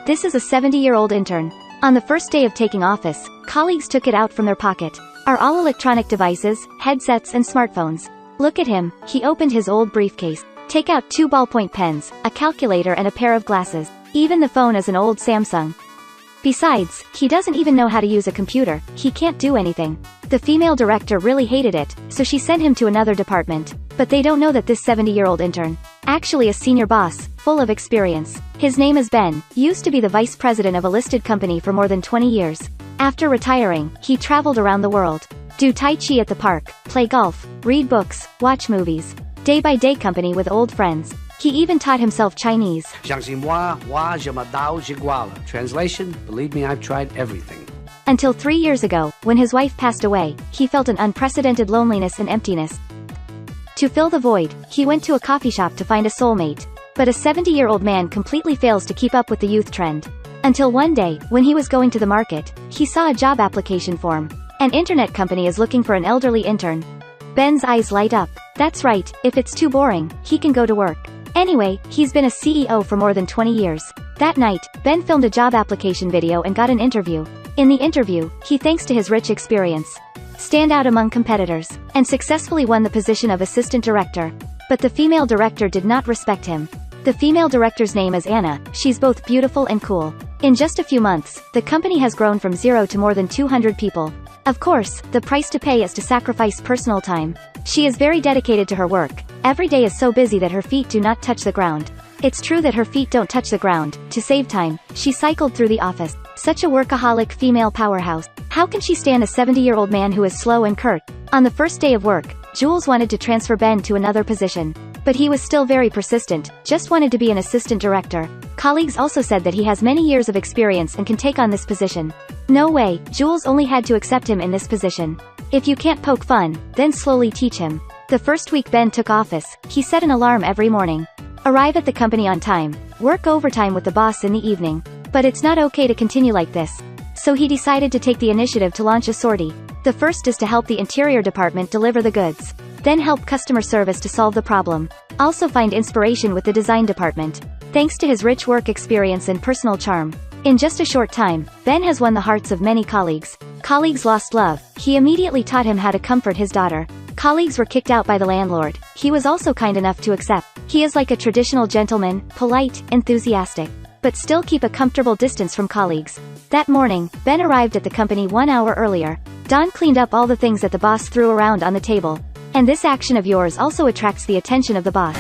This is a 70-year-old intern. On the first day of taking office, colleagues took it out from their pocket. Are all electronic devices, headsets and smartphones. Look at him, he opened his old briefcase. Take out 2 ballpoint pens, a calculator and a pair of glasses. Even the phone is an old Samsung. Besides, he doesn't even know how to use a computer, he can't do anything. The female director really hated it, so she sent him to another department. But they don't know that this 70-year-old intern, actually a senior boss, full of experience. His name is Ben, used to be the vice president of a listed company for more than 20 years. After retiring, he traveled around the world. Do Tai Chi at the park, play golf, read books, watch movies. Day-by-day company with old friends. He even taught himself Chinese. Translation, believe me, I've tried everything. Until 3 years ago, when his wife passed away, he felt an unprecedented loneliness and emptiness. To fill the void, he went to a coffee shop to find a soulmate. But a 70-year-old man completely fails to keep up with the youth trend. Until one day, when he was going to the market, he saw a job application form. An internet company is looking for an elderly intern. Ben's eyes light up. That's right, if it's too boring, he can go to work. Anyway, he's been a CEO for more than 20 years. That night, Ben filmed a job application video and got an interview. In the interview, he thanks to his rich experience, stand out among competitors, and successfully won the position of assistant director. But the female director did not respect him. The female director's name is Anna, she's both beautiful and cool. In just a few months, the company has grown from 0 to more than 200 people. Of course, the price to pay is to sacrifice personal time. She is very dedicated to her work. Every day is so busy that her feet do not touch the ground. It's true that her feet don't touch the ground. To save time, she cycled through the office. Such a workaholic female powerhouse. How can she stand a 70-year-old man who is slow and curt? On the first day of work, Jules wanted to transfer Ben to another position. But he was still very persistent, just wanted to be an assistant director. Colleagues also said that he has many years of experience and can take on this position. No way, Jules only had to accept him in this position. If you can't poke fun, then slowly teach him. The first week Ben took office, he set an alarm every morning. Arrive at the company on time, work overtime with the boss in the evening. But it's not okay to continue like this. So he decided to take the initiative to launch a sortie. The first is to help the interior department deliver the goods. Then help customer service to solve the problem. Also find inspiration with the design department. Thanks to his rich work experience and personal charm. In just a short time, Ben has won the hearts of many colleagues. Colleagues lost love, he immediately taught him how to comfort his daughter. Colleagues were kicked out by the landlord, he was also kind enough to accept. He is like a traditional gentleman, polite, enthusiastic, but still keep a comfortable distance from colleagues. That morning, Ben arrived at the company 1 hour earlier. Don cleaned up all the things that the boss threw around on the table. And this action of yours also attracts the attention of the boss.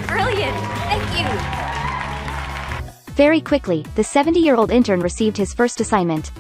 Brilliant! Thank you! Very quickly, the 70-year-old intern received his first assignment.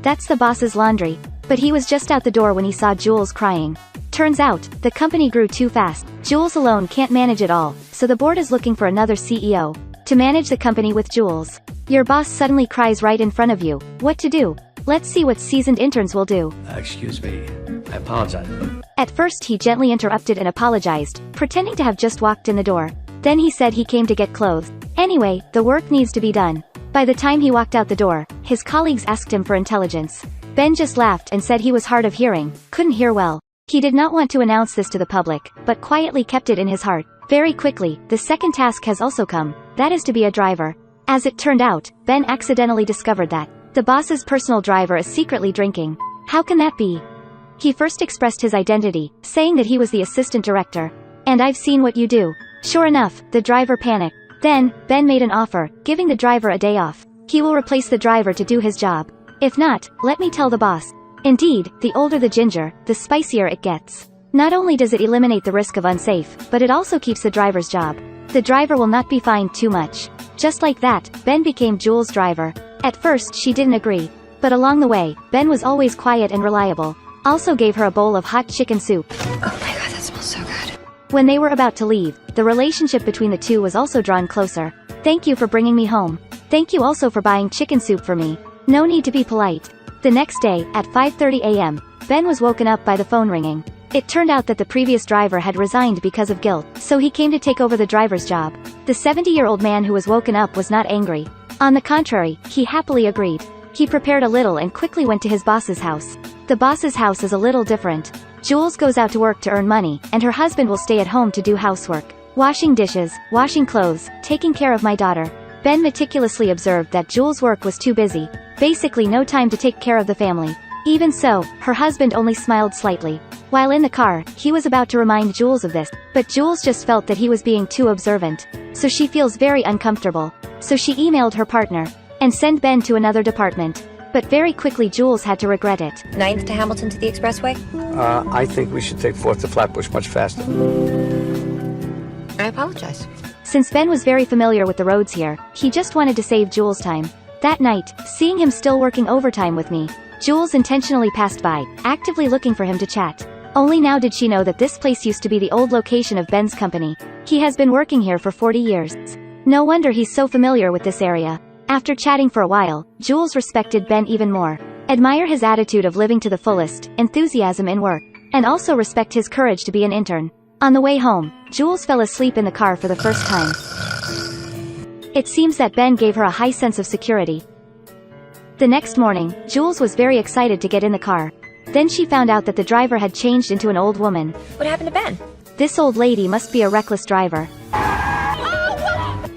That's the boss's laundry. But he was just out the door when he saw Jules crying. Turns out, the company grew too fast. Jules alone can't manage it all, so the board is looking for another CEO to manage the company with Jules. Your boss suddenly cries right in front of you. What to do? Let's see what seasoned interns will do. Excuse me, I apologize. At first he gently interrupted and apologized, pretending to have just walked in the door. Then he said he came to get clothes. Anyway, the work needs to be done. By the time he walked out the door, his colleagues asked him for intelligence. Ben just laughed and said he was hard of hearing, couldn't hear well. He did not want to announce this to the public, but quietly kept it in his heart. Very quickly, the second task has also come. That is to be a driver. As it turned out, Ben accidentally discovered that the boss's personal driver is secretly drinking. How can that be? He first expressed his identity, saying that he was the assistant director. And I've seen what you do. Sure enough, the driver panicked. Then, Ben made an offer, giving the driver a day off. He will replace the driver to do his job. If not, let me tell the boss. Indeed, the older the ginger, the spicier it gets. Not only does it eliminate the risk of unsafe, but it also keeps the driver's job. The driver will not be fined too much. Just like that, Ben became Jules' driver. At first she didn't agree. But along the way, Ben was always quiet and reliable. Also gave her a bowl of hot chicken soup. Oh my god, that smells so good. When they were about to leave, the relationship between the two was also drawn closer. Thank you for bringing me home. Thank you also for buying chicken soup for me. No need to be polite. The next day, at 5:30 a.m., Ben was woken up by the phone ringing. It turned out that the previous driver had resigned because of guilt, so he came to take over the driver's job. The 70-year-old man who was woken up was not angry. On the contrary, he happily agreed. He prepared a little and quickly went to his boss's house. The boss's house is a little different. Jules goes out to work to earn money, and her husband will stay at home to do housework. Washing dishes, washing clothes, taking care of my daughter. Ben meticulously observed that Jules' work was too busy, basically no time to take care of the family. Even so, her husband only smiled slightly. While in the car, he was about to remind Jules of this, but Jules just felt that he was being too observant. So she feels very uncomfortable. So she emailed her partner and sent Ben to another department. But very quickly Jules had to regret it. 9th to Hamilton to the expressway? I think we should take 4th to Flatbush much faster. I apologize. Since Ben was very familiar with the roads here, he just wanted to save Jules time. That night, seeing him still working overtime with me, Jules intentionally passed by, actively looking for him to chat. Only now did she know that this place used to be the old location of Ben's company. He has been working here for 40 years. No wonder he's so familiar with this area. After chatting for a while, Jules respected Ben even more. Admire his attitude of living to the fullest, enthusiasm in work, and also respect his courage to be an intern. On the way home, Jules fell asleep in the car for the first time. It seems that Ben gave her a high sense of security. The next morning, Jules was very excited to get in the car. Then she found out that the driver had changed into an old woman. What happened to Ben? This old lady must be a reckless driver.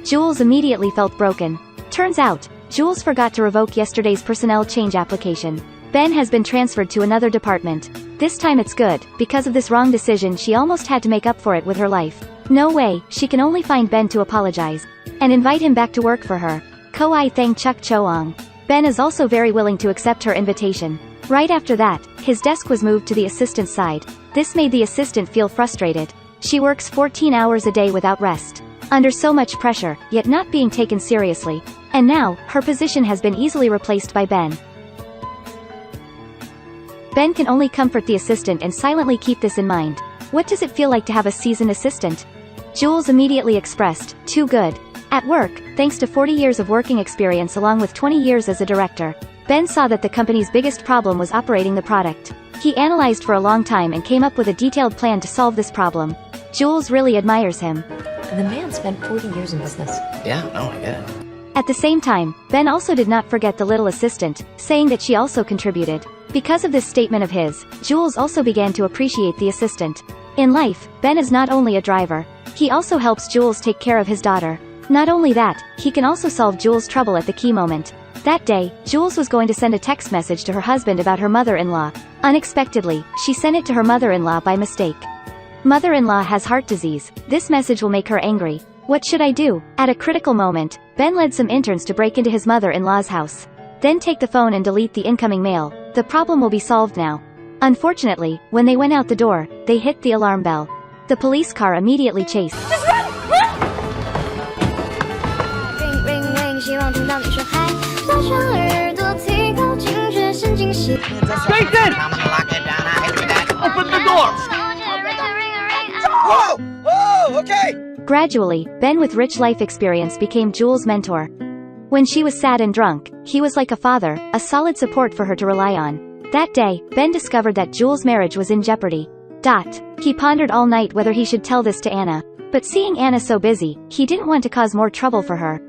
Jules immediately felt broken. Turns out, Jules forgot to revoke yesterday's personnel change application. Ben has been transferred to another department. This time it's good. Because of this wrong decision she almost had to make up for it with her life. No way, she can only find Ben to apologize and invite him back to work for her. Ko-ai thang chuk choang. Ben is also very willing to accept her invitation. Right after that, his desk was moved to the assistant's side. This made the assistant feel frustrated. She works 14 hours a day without rest, under so much pressure, yet not being taken seriously. And now, her position has been easily replaced by Ben. Ben can only comfort the assistant and silently keep this in mind. What does it feel like to have a seasoned assistant? Jules immediately expressed, too good. At work, thanks to 40 years of working experience along with 20 years as a director, Ben saw that the company's biggest problem was operating the product. He analyzed for a long time and came up with a detailed plan to solve this problem. Jules really admires him. The man spent 40 years in business. Yeah, no, I get it. At the same time, Ben also did not forget the little assistant, saying that she also contributed. Because of this statement of his, Jules also began to appreciate the assistant. In life, Ben is not only a driver. He also helps Jules take care of his daughter. Not only that, he can also solve Jules' trouble at the key moment. That day, Jules was going to send a text message to her husband about her mother-in-law. Unexpectedly, she sent it to her mother-in-law by mistake. Mother-in-law has heart disease. This message will make her angry. What should I do? At a critical moment, Ben led some interns to break into his mother-in-law's house. Then take the phone and delete the incoming mail. The problem will be solved now. Unfortunately, when they went out the door, they hit the alarm bell. The police car immediately chased. Just run! Run! Ring ring ring，希望听到你说嗨，拉长耳朵，提高警觉，神经细。 Jason! Open the door! Whoa! Oh, okay! Gradually, Ben with rich life experience became Jules' mentor. When she was sad and drunk, he was like a father, a solid support for her to rely on. That day, Ben discovered that Jules' marriage was in jeopardy. He pondered all night whether he should tell this to Anna. But seeing Anna so busy, he didn't want to cause more trouble for her.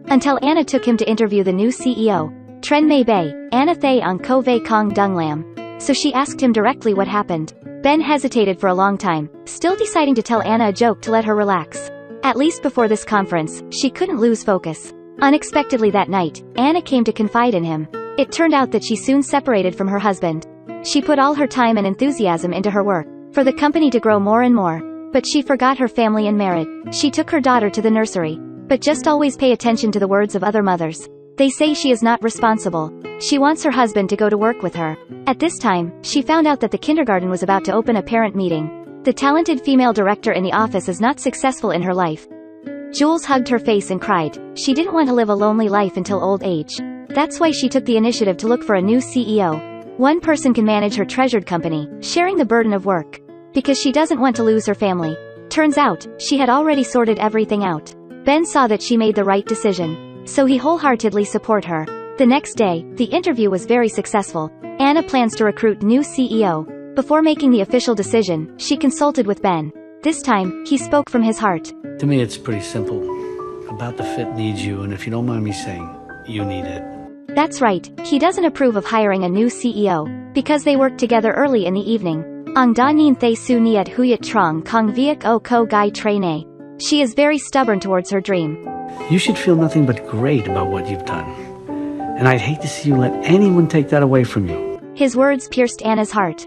Until Anna took him to interview the new CEO. Tren Mei Bei, Anna Thay on Ko Vei Kong Dung Lam. So she asked him directly what happened. Ben hesitated for a long time, still deciding to tell Anna a joke to let her relax. At least before this conference, she couldn't lose focus. Unexpectedly that night, Anna came to confide in him. It turned out that she soon separated from her husband. She put all her time and enthusiasm into her work, for the company to grow more and more. But she forgot her family and marriage. She took her daughter to the nursery. But just always pay attention to the words of other mothers. They say she is not responsible. She wants her husband to go to work with her. At this time, she found out that the kindergarten was about to open a parent meeting. The talented female director in the office is not successful in her life. Jules hugged her face and cried. She didn't want to live a lonely life until old age. That's why she took the initiative to look for a new CEO. One person can manage her treasured company, sharing the burden of work. Because she doesn't want to lose her family. Turns out, she had already sorted everything out. Ben saw that she made the right decision. So he wholeheartedly support her. The next day, the interview was very successful. Anna plans to recruit new CEO. Before making the official decision, she consulted with Ben. This time, he spoke from his heart. To me, it's pretty simple. About the fit needs you, and if you don't mind me saying, you need it. That's right, he doesn't approve of hiring a new CEO. Because they worked together early in the evening. Ang da nin thay su niet huyet trong kong viek o ko gai traine. She is very stubborn towards her dream. You should feel nothing but great about what you've done. And I'd hate to see you let anyone take that away from you. His words pierced Anna's heart.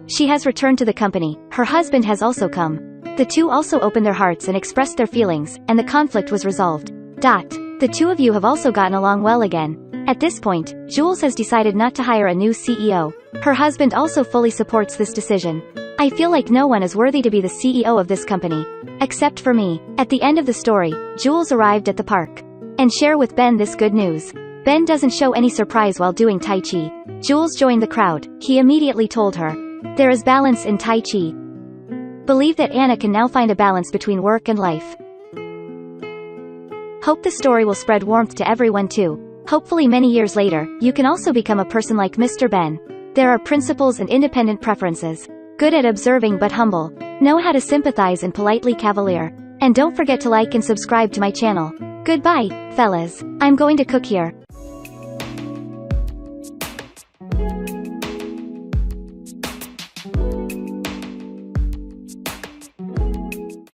She has returned to the company. Her husband has also come. The two also opened their hearts and expressed their feelings, and the conflict was resolved. The two of you have also gotten along well again. At this point, Jules has decided not to hire a new CEO. Her husband also fully supports this decision. I feel like no one is worthy to be the CEO of this company. Except for me. At the end of the story, Jules arrived at the park. And share with Ben this good news. Ben doesn't show any surprise while doing Tai Chi. Jules joined the crowd. He immediately told her, "There is balance in Tai Chi." Believe that Anna can now find a balance between work and life. Hope the story will spread warmth to everyone too. Hopefully many years later, you can also become a person like Mr. Ben. There are principles and independent preferences. Good at observing but humble. Know how to sympathize and politely cavalier. And don't forget to like and subscribe to my channel. Goodbye, fellas. I'm going to cook here.